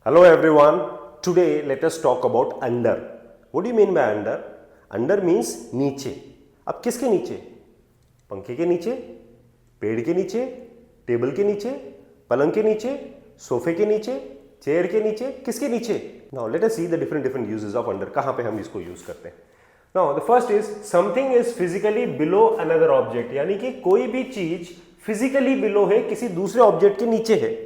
Hello everyone. Today let us talk about under. What do you mean by under? Under means नीचे. अब किसके नीचे? पंखे के नीचे, पेड़ के नीचे, टेबल के नीचे, पलंग के नीचे, सोफे के नीचे, चेयर के नीचे, किसके नीचे? Now let us see the different uses of under. कहाँ पे हम इसको यूज करते हैं? Now the first is something is physically below another object. यानी कि कोई भी चीज physically below है, किसी दूसरे ऑब्जेक्ट के नीचे है.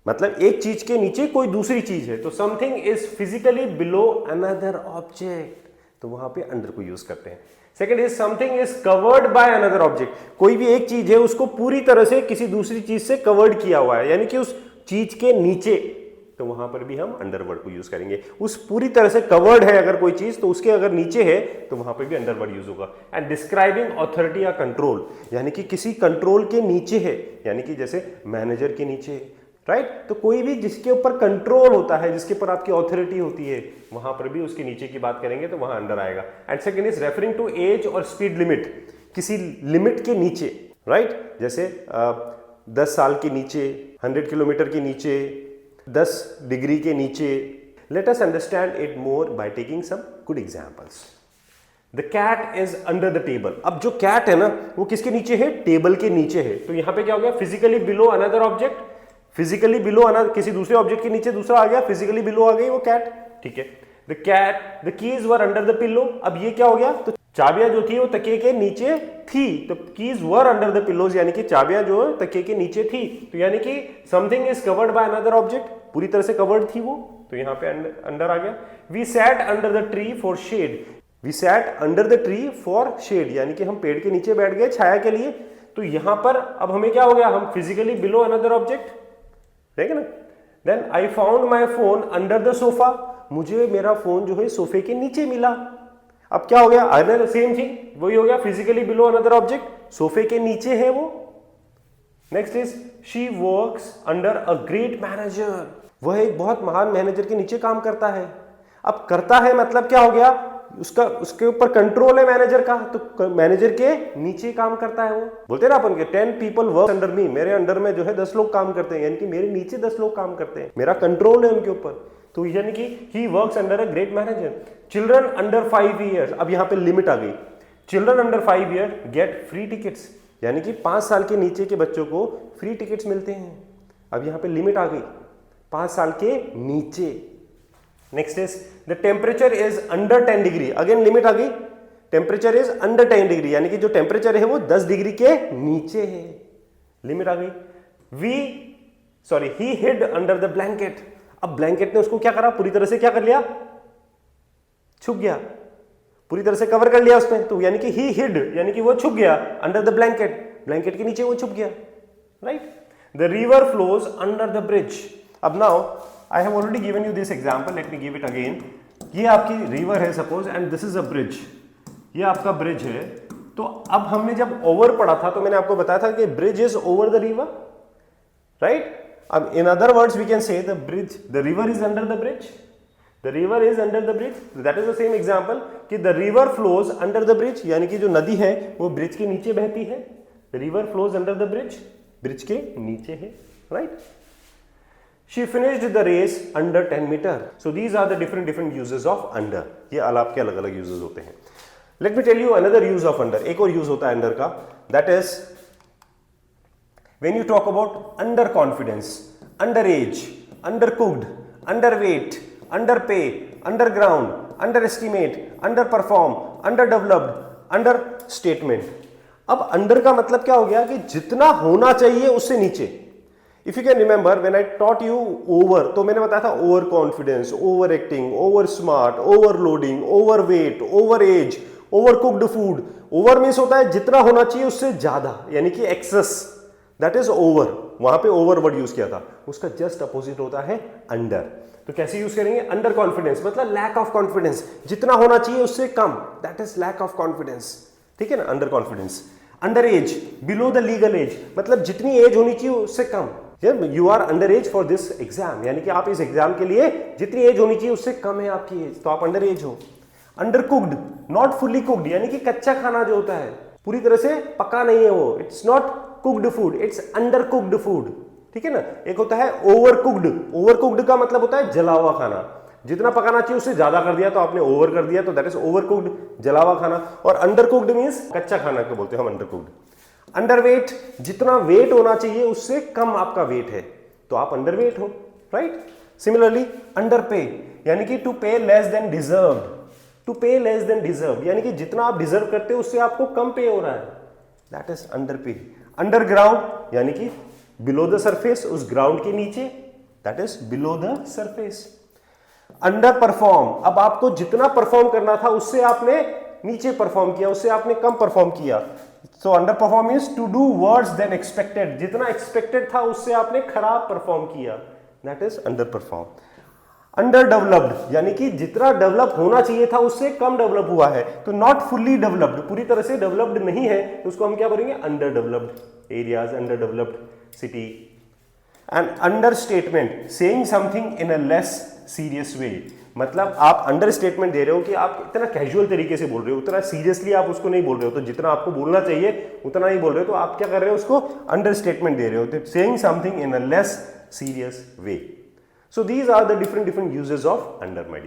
मतलब एक चीज के नीचे कोई दूसरी चीज है, तो something is physically below another object, तो वहां पे अंडर को यूज करते हैं. Second is something is covered by another object. कोई भी एक चीज है उसको पूरी तरह से किसी दूसरी चीज से कवर्ड किया हुआ है, यानी कि उस चीज के नीचे, तो वहां पर भी हम अंडर वर्ड को यूज करेंगे. उस पूरी तरह से कवर्ड है अगर कोई चीज, तो उसके अगर नीचे है तो वहां पर भी अंडर वर्ड यूज होगा. एंड डिस्क्राइबिंग ऑथोरिटी या कंट्रोल, यानी कि किसी कंट्रोल के नीचे है, यानी कि जैसे मैनेजर के नीचे, राइट तो कोई भी जिसके ऊपर कंट्रोल होता है, जिसके ऊपर आपकी ऑथोरिटी होती है, वहां पर भी उसके नीचे की बात करेंगे तो वहां अंडर आएगा. And second is referring to age और स्पीड लिमिट, किसी लिमिट के नीचे, राइट जैसे 10 साल के नीचे, 100 किलोमीटर के नीचे, 10 डिग्री के नीचे. Let us understand it more by taking some good examples. The cat is under the table. अब जो कैट है ना वो किसके नीचे है? टेबल के नीचे है. तो यहां पे क्या हो गया? Physically below another object, physically below another, किसी दूसरे ऑब्जेक्ट के नीचे दूसरा आ गया, फिजिकली बिलो आ गई वो कैट. ठीक है. The cat, the keys were under the pillow. अब ये क्या हो गया? तो चाबियां जो थी वो तकिए के नीचे थी, तो keys were under the pillows, यानी कि चाबियां जो है तकिए के नीचे थी, तो यानी कि something is covered by another object, पूरी तरह से कवर्ड थी वो, तो यहां पे अंडर आ गया. We sat under the tree for shade. We sat under the tree for shade, यानी कि हम पेड़ के नीचे बैठ गए छाया के लिए. तो यहां पर अब हमें क्या हो गया? हम फिजिकली बिलो अनदर ऑब्जेक्ट, ठीक है ना. Then I found my phone under the sofa. मुझे मेरा फोन जो है सोफे के नीचे मिला. अब क्या हो गया? अनदर सेम थिंग, वही हो गया, फिजिकली बिलो अनदर ऑब्जेक्ट, सोफे के नीचे है वो. Next is she works under a great manager. वह एक बहुत महान मैनेजर के नीचे काम करता है. अब करता है मतलब क्या हो गया? उसका उसके ऊपर कंट्रोल है मैनेजर का, तो मैनेजर के नीचे काम करता है वो. बोलते हैं ना अपन के 10 पीपल वर्क अंडर मी, मेरे अंडर में जो है 10 लोग काम करते हैं, यानी कि मेरे नीचे 10 लोग काम करते हैं, मेरा कंट्रोल है उनके ऊपर, तो यानी कि he works under a great manager. Children under 5 years. अब यहाँ पे लिमिट आ गई. Children under 5 year get free tickets, यानी कि 5 साल के नीचे के बच्चों को फ्री टिकट्स मिलते हैं. अब यहाँ पे लिमिट आ गई, 5 साल के नीचे. Next is the temperature is under 10 degree. Again limit आ गई, टेम्परेचर इज अंडर 10 डिग्री, यानी कि जो टेम्परेचर है वो 10 डिग्री के नीचे है. लिमिट आ गई. ही हिड अंडर द ब्लैंकेट. अब ब्लैंकेट ने उसको क्या करा? पूरी तरह से क्या कर लिया? छुप गया, पूरी तरह से कवर कर लिया उसने, तो यानी कि ही हिड, यानी कि वो छुप गया अंडर द ब्लैंकेट, ब्लैंकेट के नीचे वो छुप गया, right. The river flows under the bridge. अब now I have already given you this example, let me give it again. ये आपकी रिवर है suppose and this is a bridge. ये आपका ब्रिज है. तो अब हमने जब ओवर पढ़ा था तो मैंने आपको बताया था कि bridge is over the river, right. अब in other words we can say the river is under the bridge. The river is under the bridge. That is the same example कि the river flows under the bridge, यानी कि जो नदी है वो bridge के नीचे बहती है. The river flows under the bridge, bridge के नीचे है, right. She finished the race under 10 meter. So these are the different uses of under. ये अलाप के अलग अलग uses होते हैं. Let me tell you another use of under. एक और use होता है under का. That is when you talk about under confidence, underage, undercooked, underweight, underpay, underground, underestimate, underperform, underdeveloped, understatement. अब under का मतलब क्या हो गया कि जितना होना चाहिए उससे नीचे. If you can remember when I taught you over, तो मैंने बताया था over confidence, over acting, over smart, overloading, overweight, over age, over cooked food. Over means होता है जितना होना चाहिए उससे ज्यादा, यानी कि एक्सेस, दैट इज ओवर. वहां पे ओवर वर्ड यूज किया था. उसका जस्ट अपोजिट होता है अंडर. तो कैसे यूज करेंगे? अंडर कॉन्फिडेंस मतलब लैक ऑफ कॉन्फिडेंस, जितना होना चाहिए उससे कम, that is lack of confidence. ठीक है ना, under confidence. Under age, below the legal age, मतलब जितनी एज होनी चाहिए उससे कम. You are under age for this exam, यानी कि आप इस एग्जाम के लिए जितनी एज होनी चाहिए उससे कम है आपकी एज, तो आप अंडर एज हो. Under cooked, not fully cooked, यानी कि कच्चा खाना जो होता है पूरी तरह से पका नहीं है वो. It's not cooked food, it's under cooked food. ठीक है ना। एक होता है ओवर कुक्ड, ओवर कुक्ड का मतलब होता है जला हुआ खाना, जितना पकाना चाहिए उससे ज्यादा कर दिया तो आपने ओवर कर दिया, तो दैट इज ओवर कुक्ड, जला हुआ खाना। और अंडर कुक्ड मींस कच्चा खाना को बोलते हैं हम अंडर कुक्ड। अंडरवेट, जितना वेट होना चाहिए उससे कम आपका वेट है तो आप अंडरवेट हो, राइट। सिमिलरली अंडर पे यानी कि टू पे लेस देन डिजर्व, टू पे लेस देन डिजर्व यानी कि जितना आप डिजर्व करते हो उससे आपको कम पे हो रहा है, दैट इज अंडर पे। अंडरग्राउंड यानी कि बिलो द सरफेस, उस ग्राउंड के नीचे, that is below the surface. Under perform, अब आपको जितना परफॉर्म करना था उससे आपने नीचे परफॉर्म किया, उससे आपने कम परफॉर्म किया। सो under perform means to do worse than expected, जितना एक्सपेक्टेड था उससे आपने खराब परफॉर्म किया, that is under perform. Under developed यानी कि जितना डेवलप होना चाहिए था उससे कम डेवलप हुआ है, तो नॉट फुल्ली डेवलप्ड, पूरी तरह से डेवलप्ड नहीं है, तो उसको हम क्या बोलेंगे, under developed areas, under developed city. And under statement, saying something in a less serious वे, मतलब आप अंडर स्टेटमेंट दे रहे हो कि आप इतना कैजुअल तरीके से बोल रहे हो, उतना सीरियसली आप उसको नहीं बोल रहे हो, तो जितना आपको बोलना चाहिए उतना नहीं बोल रहे हो, तो आप क्या कर रहे हो, उसको अंडर स्टेटमेंट दे रहे हो, saying something in a less serious way. So these are the different uses of under, my dear